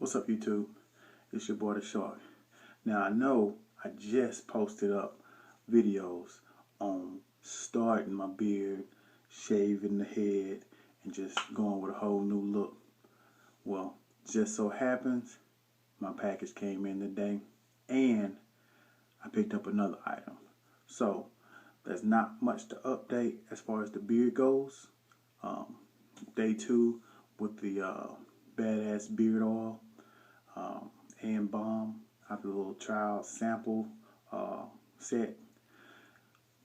What's up, YouTube? It's your boy The Shark. Now, I know I just posted up videos on starting my beard, shaving the head, and just going with a whole new look. Well, just so happens my package came in today and I picked up another item. So, there's not much to update as far as the beard goes. Day 2 with the badass beard oil and balm. I have a little trial sample set.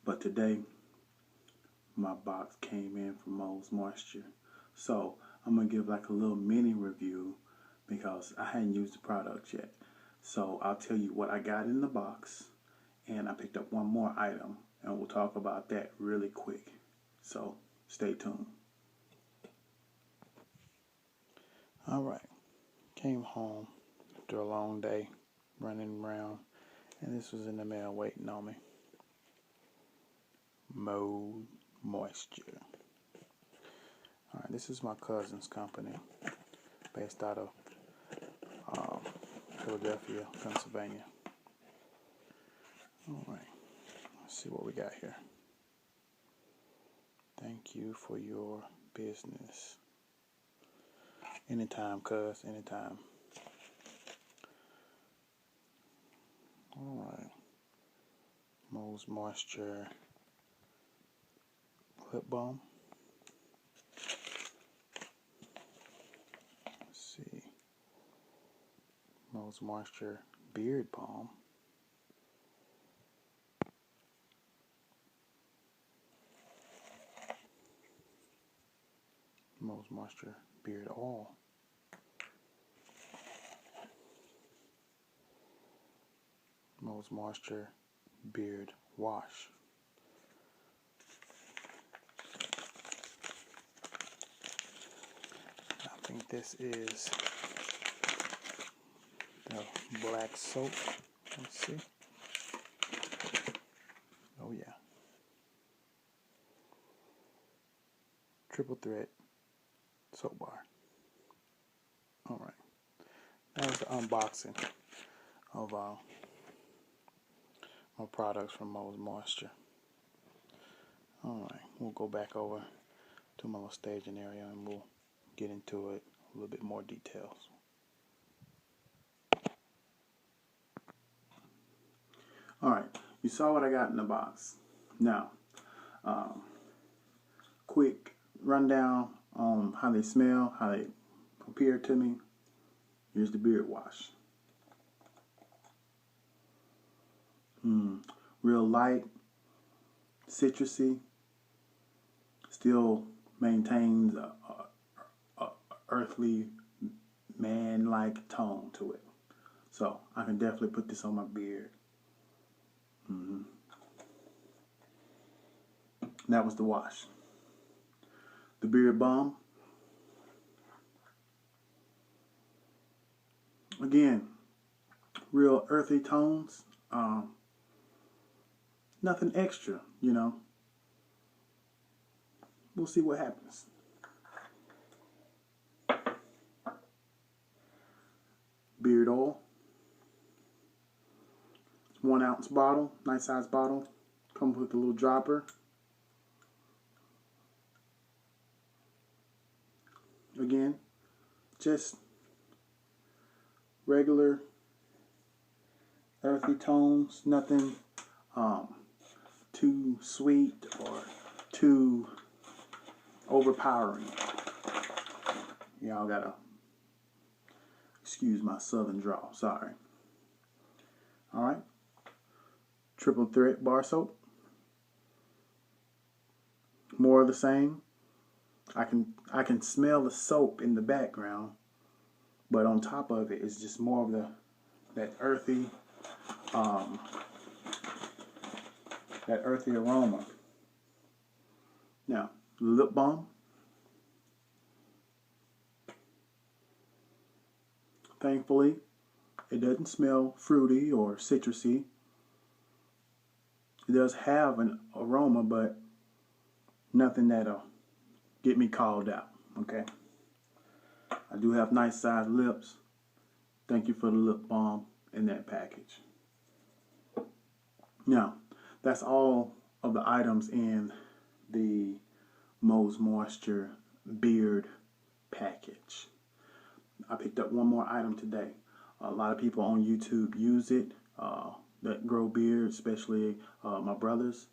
But today, my box came in from Meaux Moisture. So, I'm going to give like a little mini review because I hadn't used the product yet. So, I'll tell you what I got in the box. And I picked up one more item. And we'll talk about that really quick. So, stay tuned. Alright. Came home after a long day running around. And this was in the mail waiting on me. Meaux Moisture. Alright, this is my cousin's company. Based out of Philadelphia, Pennsylvania. Alright. Let's see what we got here. Thank you for your business. Anytime, cuz. Anytime. Alright. Meaux Moisture lip balm. Let's see. Meaux Moisture beard balm. Meaux Moisture beard oil. Meaux Moisture beard wash. I think this is the black soap. Let's see. Oh yeah. Triple thread soap bar. Alright. That was the unboxing of my products from Meaux Moisture. Alright, we'll go back over to my little staging area and we'll get into it a little bit more details. Alright, you saw what I got in the box. Now, quick rundown on how they smell, how they appear to me. Here's the beard wash. Real light, citrusy, still maintains a earthly, man-like tone to it. So I can definitely put this on my beard. That was the wash. The beard balm. Again, real earthy tones. Nothing extra, you know. We'll see what happens. Beard oil. 1 ounce bottle, nice size bottle. Comes with a little dropper. Again, just regular earthy tones, nothing too sweet or too overpowering. Y'all gotta excuse my southern drawl, sorry. Alright. Triple thread bar soap. More of the same. I can smell the soap in the background, but on top of it is just more of that earthy aroma. Now, lip balm. Thankfully, it doesn't smell fruity or citrusy. It does have an aroma, but nothing that'll get me called out, okay? I do have nice sized lips, Thank you for the lip balm in that package. Now, that's all of the items in the Meaux Moisture Beard package. I picked up one more item today. A lot of people on YouTube use it that grow beards, especially my brothers.